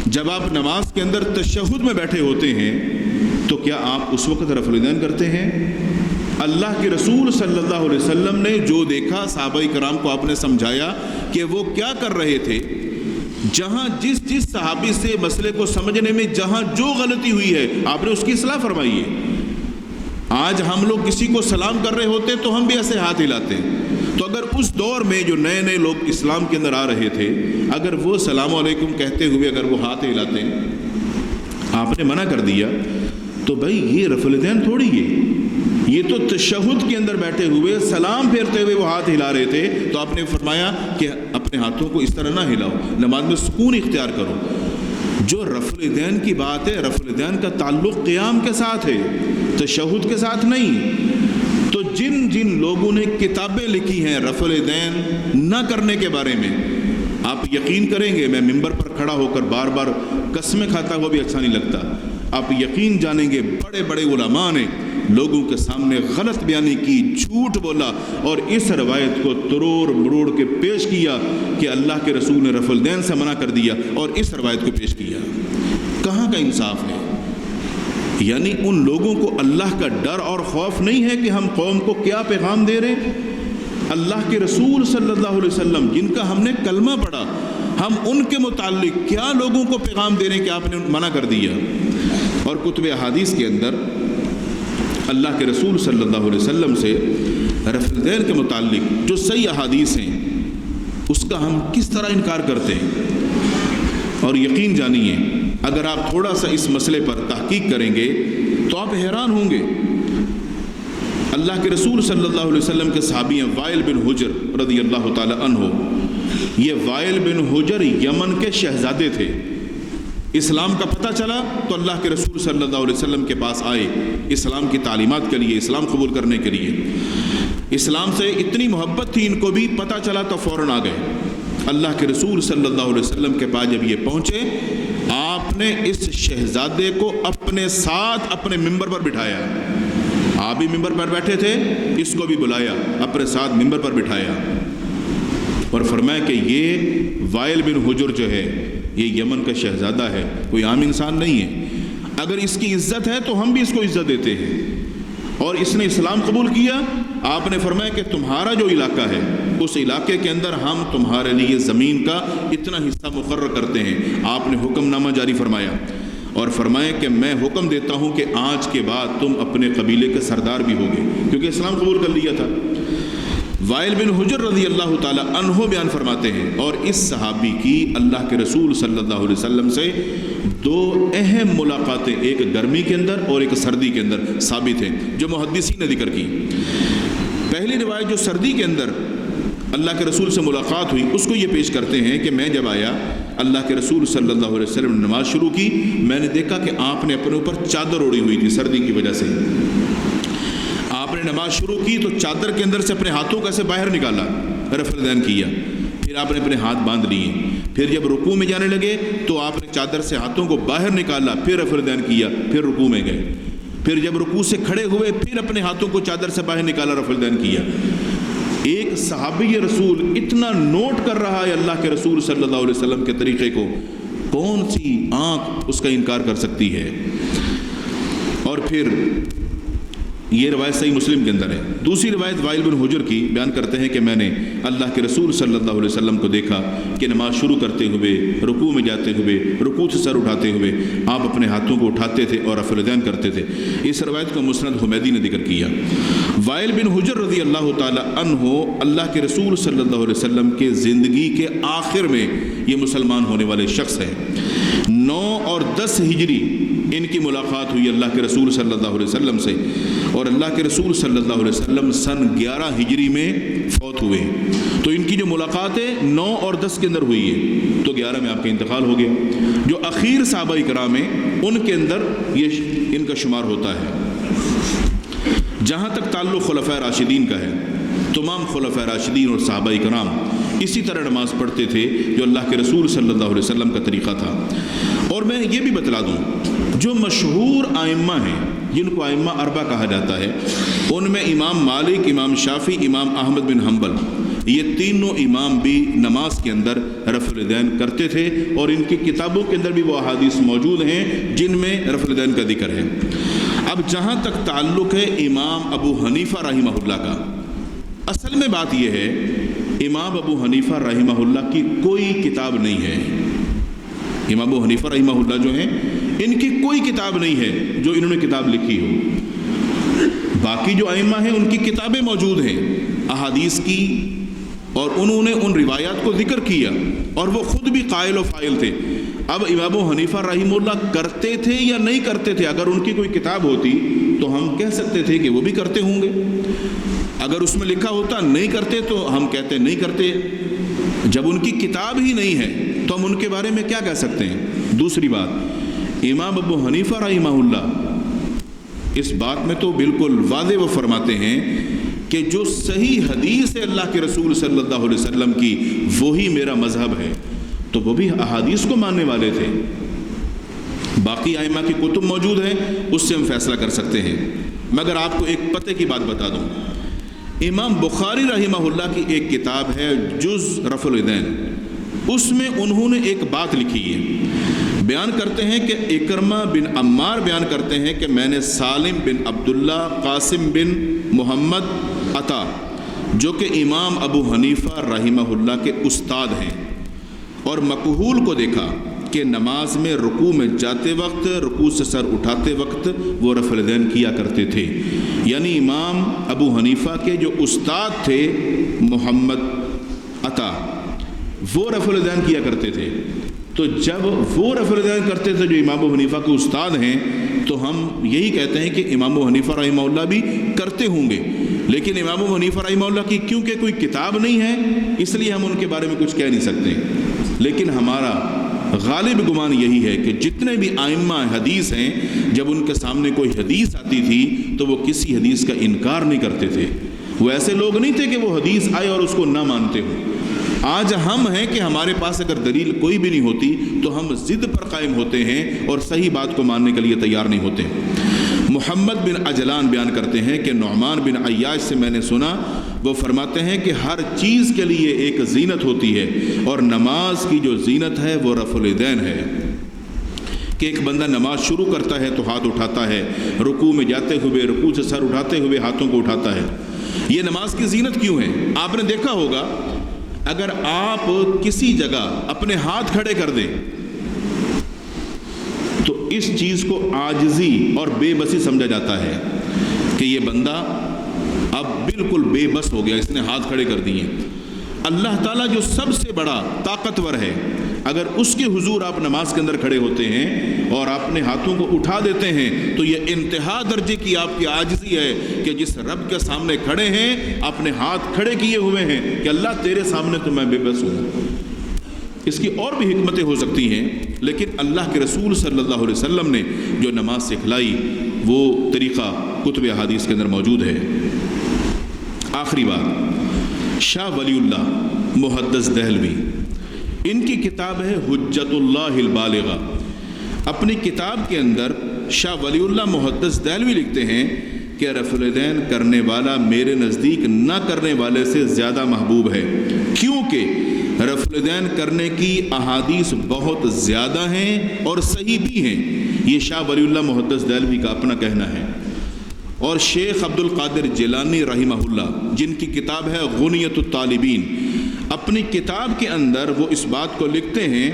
جب آپ نماز کے اندر تشہد میں بیٹھے ہوتے ہیں تو کیا آپ اس وقت رفع الیدین کرتے ہیں؟ اللہ کے رسول صلی اللہ علیہ وسلم نے جو دیکھا، صحابہ کرام کو آپ نے سمجھایا کہ وہ کیا کر رہے تھے۔ جہاں جس صحابی سے مسئلے کو سمجھنے میں جہاں جو غلطی ہوئی ہے، آپ نے اس کی اصلاح فرمائی ہے۔ آج ہم لوگ کسی کو سلام کر رہے ہوتے تو ہم بھی ایسے ہاتھ ہلاتے ہیں۔ تو اگر اس دور میں جو نئے نئے لوگ اسلام کے اندر آ رہے تھے، اگر وہ سلام علیکم کہتے ہوئے اگر وہ ہاتھ ہلاتے، آپ نے منع کر دیا، تو بھائی یہ رفع الیدین تھوڑی ہے، یہ تو تشہد کے اندر بیٹھے ہوئے سلام پھیرتے ہوئے وہ ہاتھ ہلا رہے تھے۔ تو آپ نے فرمایا کہ اپنے ہاتھوں کو اس طرح نہ ہلاؤ، نماز میں سکون اختیار کرو۔ جو رفع الیدین کی بات ہے، رفع الیدین کا تعلق قیام کے ساتھ ہے، تشہد کے ساتھ نہیں۔ تو جن لوگوں نے کتابیں لکھی ہیں رفع الیدین نہ کرنے کے بارے میں، آپ یقین کریں گے، میں ممبر پر کھڑا ہو کر بار بار قسمیں کھاتا ہوا بھی اچھا نہیں لگتا، آپ یقین جانیں گے بڑے بڑے علماء نے لوگوں کے سامنے غلط بیانی کی، جھوٹ بولا، اور اس روایت کو تروڑ مروڑ کے پیش کیا کہ اللہ کے رسول نے رفع الیدین سے منع کر دیا، اور اس روایت کو پیش کیا۔ کہاں کا انصاف ہے؟ یعنی ان لوگوں کو اللہ کا ڈر اور خوف نہیں ہے کہ ہم قوم کو کیا پیغام دے رہے ہیں۔ اللہ کے رسول صلی اللہ علیہ وسلم جن کا ہم نے کلمہ پڑھا، ہم ان کے متعلق کیا لوگوں کو پیغام دے رہے ہیں کہ آپ نے منع کر دیا۔ اور کتب احادیث کے اندر اللہ کے رسول صلی اللہ علیہ وسلم سے رفع الیدین کے متعلق جو صحیح احادیث ہیں، اس کا ہم کس طرح انکار کرتے ہیں؟ اور یقین جانیے، اگر آپ تھوڑا سا اس مسئلے پر تحقیق کریں گے تو آپ حیران ہوں گے۔ اللہ کے رسول صلی اللہ علیہ وسلم کے صحابی ہیں وائل بن حجر رضی اللہ تعالی عنہ۔ یہ وائل بن حجر یمن کے شہزادے تھے۔ اسلام کا پتہ چلا تو اللہ کے رسول صلی اللہ علیہ وسلم کے پاس آئے اسلام کی تعلیمات کے لیے، اسلام قبول کرنے کے لیے۔ اسلام سے اتنی محبت تھی ان کو بھی، پتہ چلا تو فوراً آ گئے۔ اللہ کے رسول صلی اللہ علیہ وسلم کے پاس جب یہ پہنچے، آپ نے اس شہزادے کو اپنے ساتھ اپنے ممبر پر بٹھایا۔ آپ بھی ممبر پر بیٹھے تھے، اس کو بھی بلایا، اپنے ساتھ ممبر پر بٹھایا، اور فرمایا کہ یہ وائل بن حجر جو ہے یہ یمن کا شہزادہ ہے، کوئی عام انسان نہیں ہے، اگر اس کی عزت ہے تو ہم بھی اس کو عزت دیتے ہیں، اور اس نے اسلام قبول کیا۔ آپ نے فرمایا کہ تمہارا جو علاقہ ہے اس علاقے کے اندر ہم تمہارے لیے زمین کا اتنا حصہ مقرر کرتے ہیں۔ آپ نے حکم نامہ جاری فرمایا اور فرمایا کہ میں حکم دیتا ہوں کہ آج کے بعد تم اپنے قبیلے کے سردار بھی ہوگے، کیونکہ اسلام قبول کر لیا تھا۔ وائل بن حجر رضی اللہ تعالی عنہ بیان فرماتے ہیں، اور اس صحابی کی اللہ کے رسول صلی اللہ علیہ وسلم سے دو اہم ملاقاتیں، ایک گرمی کے اندر اور ایک سردی کے اندر ثابت ہیں، جو محدثین نے ذکر کی۔ پہلی روایت جو سردی کے اندر اللہ کے رسول سے ملاقات ہوئی، اس کو یہ پیش کرتے ہیں کہ میں جب آیا، اللہ کے رسول صلی اللہ علیہ وسلم نے نماز شروع کی، میں نے دیکھا کہ آپ نے اپنے اوپر چادر اوڑھی ہوئی تھی سردی کی وجہ سے۔ آپ نے نماز شروع کی تو چادر کے اندر سے اپنے ہاتھوں کو ایسے باہر نکالا، رفع الیدین کیا، پھر آپ نے اپنے ہاتھ باندھ لیے، پھر جب رکوع میں جانے لگے تو آپ نے چادر سے ہاتھوں کو باہر نکالا، پھر رفع الیدین کیا، پھر رکوع میں گئے، پھر جب رکوع سے کھڑے ہوئے پھر اپنے ہاتھوں کو چادر سے باہر نکالا، رفع الیدین کیا۔ ایک صحابی رسول اتنا نوٹ کر رہا ہے اللہ کے رسول صلی اللہ علیہ وسلم کے طریقے کو، کون سی آنکھ اس کا انکار کر سکتی ہے؟ اور پھر یہ روایت صحیح مسلم کے اندر ہے۔ دوسری روایت وائل بن حجر کی بیان کرتے ہیں کہ میں نے اللہ کے رسول صلی اللہ علیہ وسلم کو دیکھا کہ نماز شروع کرتے ہوئے، رکوع میں جاتے ہوئے، رکوع سے سر اٹھاتے ہوئے آپ اپنے ہاتھوں کو اٹھاتے تھے اور رفع الیدین کرتے تھے۔ اس روایت کو مسند حمیدی نے ذکر کیا۔ وائل بن حجر رضی اللہ تعالی عنہ اللہ کے رسول صلی اللہ علیہ وسلم کے زندگی کے آخر میں یہ مسلمان ہونے والے شخص ہیں۔ 9 9 اور 10 ہجری ان کی ملاقات ہوئی اللہ کے رسول صلی اللہ علیہ وسلم سے، اور اللہ کے رسول صلی اللہ علیہ وسلم سن 11 ہجری میں فوت ہوئے۔ تو ان کی جو ملاقاتیں 9 اور 10 کے اندر ہوئی ہے، تو 11 میں آپ کا انتقال ہو گیا۔ جو اخیر صحابہ کرام ہیں ان کے اندر یہ ان کا شمار ہوتا ہے۔ جہاں تک تعلق خلفائے راشدین کا ہے، تمام خلفائے راشدین اور صحابہ کرام اسی طرح نماز پڑھتے تھے جو اللہ کے رسول صلی اللہ علیہ وسلم کا طریقہ تھا۔ اور میں یہ بھی بتلا دوں، جو مشہور آئمہ ہیں جن کو آئمہ اربع کہا جاتا ہے، ان میں امام مالک، امام شافعی، امام احمد بن حنبل، یہ تینوں امام بھی نماز کے اندر رفع الیدین کرتے تھے، اور ان کی کتابوں کے اندر بھی وہ احادیث موجود ہیں جن میں رفع الیدین کا ذکر ہے۔ اب جہاں تک تعلق ہے امام ابو حنیفہ رحمہ اللہ کا، اصل میں بات یہ ہے امام ابو حنیفہ رحمہ اللہ کی کوئی کتاب نہیں ہے۔ امام ابو حنیفہ رحمہ اللہ جو ہیں ان کی کوئی کتاب نہیں ہے جو انہوں نے کتاب لکھی ہو۔ باقی جو ائمہ ہیں ان کی کتابیں موجود ہیں احادیث کی، اور انہوں نے ان روایات کو ذکر کیا، اور وہ خود بھی قائل و فاعل تھے۔ اب امام ابو حنیفہ رحمہ اللہ کرتے تھے یا نہیں کرتے تھے؟ اگر ان کی کوئی کتاب ہوتی تو ہم کہہ سکتے تھے کہ وہ بھی کرتے ہوں گے، اگر اس میں لکھا ہوتا نہیں کرتے تو ہم کہتے نہیں کرتے۔ جب ان کی کتاب ہی نہیں ہے تو ہم ان کے بارے میں کیا کہہ سکتے ہیں؟ دوسری بات، امام ابو حنیفہ رحمہ اللہ اس بات میں تو بالکل واضح وہ فرماتے ہیں کہ جو صحیح حدیث ہے اللہ کے رسول صلی اللہ علیہ وسلم کی، وہی میرا مذہب ہے۔ تو وہ بھی احادیث کو ماننے والے تھے۔ باقی ائمہ کی کتب موجود ہیں، اس سے ہم فیصلہ کر سکتے ہیں۔ مگر آپ کو ایک پتے کی بات بتا دوں، امام بخاری رحمہ اللہ کی ایک کتاب ہے جز رفع الیدین، اس میں انہوں نے ایک بات لکھی ہے، بیان کرتے ہیں کہ اکرمہ بن عمار بیان کرتے ہیں کہ میں نے سالم بن عبداللہ قاسم بن محمد عطا، جو کہ امام ابو حنیفہ رحمہ اللہ کے استاد ہیں، اور مکحول کو دیکھا کہ نماز میں رکوع میں جاتے وقت، رکوع سے سر اٹھاتے وقت وہ رفع الیدین کیا کرتے تھے۔ یعنی امام ابو حنیفہ کے جو استاد تھے محمد عطا، وہ رفع الیدین کیا کرتے تھے۔ تو جب وہ رفع الیدین کرتے تھے جو امام ابو حنیفہ کے استاد ہیں، تو ہم یہی کہتے ہیں کہ امام ابو حنیفہ رحمہ اللہ بھی کرتے ہوں گے۔ لیکن امام ابو حنیفہ رحمہ اللہ کی کیونکہ کوئی کتاب نہیں ہے، اس لیے ہم ان کے بارے میں کچھ کہہ نہیں سکتے۔ لیکن ہمارا غالب گمان یہی ہے کہ جتنے بھی ائمہ حدیث ہیں، جب ان کے سامنے کوئی حدیث آتی تھی تو وہ کسی حدیث کا انکار نہیں کرتے تھے۔ وہ ایسے لوگ نہیں تھے کہ وہ حدیث آئے اور اس کو نہ مانتے ہوں۔ آج ہم ہیں کہ ہمارے پاس اگر دلیل کوئی بھی نہیں ہوتی تو ہم ضد پر قائم ہوتے ہیں اور صحیح بات کو ماننے کے لیے تیار نہیں ہوتے۔ محمد بن عجلان بیان کرتے ہیں کہ نعمان بن عیاش سے میں نے سنا، وہ فرماتے ہیں کہ ہر چیز کے لیے ایک زینت ہوتی ہے، اور نماز کی جو زینت ہے وہ رفع الیدین ہے۔ کہ ایک بندہ نماز شروع کرتا ہے تو ہاتھ اٹھاتا ہے، رکوع میں جاتے ہوئے رکوع سے سر اٹھاتے ہوئے ہاتھوں کو اٹھاتا ہے۔ یہ نماز کی زینت کیوں ہے؟ آپ نے دیکھا ہوگا اگر آپ کسی جگہ اپنے ہاتھ کھڑے کر دیں تو اس چیز کو عاجزی اور بے بسی سمجھا جاتا ہے کہ یہ بندہ اب بالکل بے بس ہو گیا، اس نے ہاتھ کھڑے کر دیے۔ اللہ تعالیٰ جو سب سے بڑا طاقتور ہے، اگر اس کے حضور آپ نماز کے اندر کھڑے ہوتے ہیں اور اپنے ہاتھوں کو اٹھا دیتے ہیں تو یہ انتہا درجے کی آپ کی عاجزی ہے کہ جس رب کے سامنے کھڑے ہیں اپنے ہاتھ کھڑے کیے ہوئے ہیں کہ اللہ تیرے سامنے تو میں بے بس ہوں۔ اس کی اور بھی حکمتیں ہو سکتی ہیں، لیکن اللہ کے رسول صلی اللہ علیہ وسلم نے جو نماز سکھلائی وہ طریقہ کتب احادیث کے اندر موجود ہے۔ آخری بات، شاہ ولی اللہ محدث دہلوی، ان کی کتاب ہے حجت اللہ البالغہ۔ اپنی کتاب کے اندر شاہ ولی اللہ محدث دہلوی لکھتے ہیں کہ رفع الیدین کرنے والا میرے نزدیک نہ کرنے والے سے زیادہ محبوب ہے، کیونکہ رفع الیدین کرنے کی احادیث بہت زیادہ ہیں اور صحیح بھی ہیں۔ یہ شاہ ولی اللہ محدث دہلوی کا اپنا کہنا ہے۔ اور شیخ عبد القادر جیلانی رحمہ اللہ، جن کی کتاب ہے غنیۃ الطالبین، اپنی کتاب کے اندر وہ اس بات کو لکھتے ہیں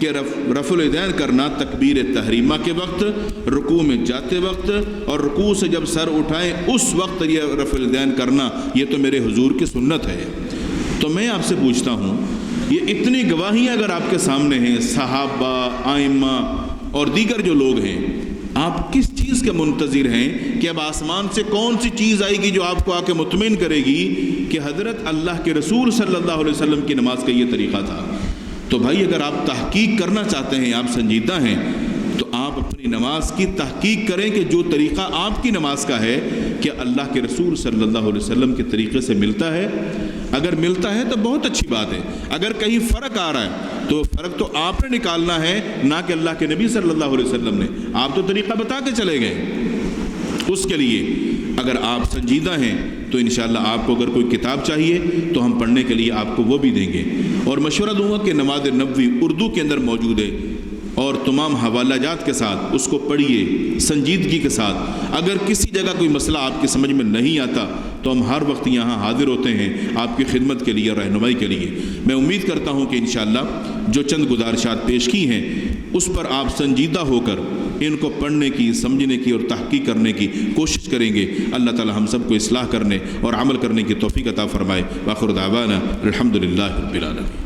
کہ رفع الیدین کرنا تکبیر تحریمہ کے وقت، رکوع میں جاتے وقت، اور رکوع سے جب سر اٹھائیں اس وقت یہ رفع الیدین کرنا، یہ تو میرے حضور کی سنت ہے۔ تو میں آپ سے پوچھتا ہوں، یہ اتنی گواہیاں اگر آپ کے سامنے ہیں، صحابہ، ائمہ اور دیگر جو لوگ ہیں، آپ کس چیز کے منتظر ہیں کہ اب آسمان سے کون سی چیز آئے گی جو آپ کو آ کے مطمئن کرے گی کہ حضرت اللہ کے رسول صلی اللہ علیہ وسلم کی نماز کا یہ طریقہ تھا؟ تو بھائی اگر آپ تحقیق کرنا چاہتے ہیں، آپ سنجیدہ ہیں، تو آپ اپنی نماز کی تحقیق کریں کہ جو طریقہ آپ کی نماز کا ہے کہ اللہ کے رسول صلی اللہ علیہ وسلم کے طریقے سے ملتا ہے۔ اگر ملتا ہے تو بہت اچھی بات ہے، اگر کہیں فرق آ رہا ہے تو فرق تو آپ نے نکالنا ہے، نہ کہ اللہ کے نبی صلی اللہ علیہ وسلم نے۔ آپ تو طریقہ بتا کے چلے گئے۔ اس کے لیے اگر آپ سنجیدہ ہیں تو انشاءاللہ آپ کو اگر کوئی کتاب چاہیے تو ہم پڑھنے کے لیے آپ کو وہ بھی دیں گے، اور مشورہ دوں گا کہ نماز نبوی اردو کے اندر موجود ہے، اور تمام حوالہ جات کے ساتھ اس کو پڑھیے سنجیدگی کے ساتھ۔ اگر کسی جگہ کوئی مسئلہ آپ کی سمجھ میں نہیں آتا تو ہم ہر وقت یہاں حاضر ہوتے ہیں آپ کی خدمت کے لیے، رہنمائی کے لیے۔ میں امید کرتا ہوں کہ انشاءاللہ جو چند گزارشات پیش کی ہیں اس پر آپ سنجیدہ ہو کر ان کو پڑھنے کی، سمجھنے کی اور تحقیق کرنے کی کوشش کریں گے۔ اللہ تعالی ہم سب کو اصلاح کرنے اور عمل کرنے کی توفیق عطا فرمائے۔ وآخر دعوانا الحمدللہ رب العالمین۔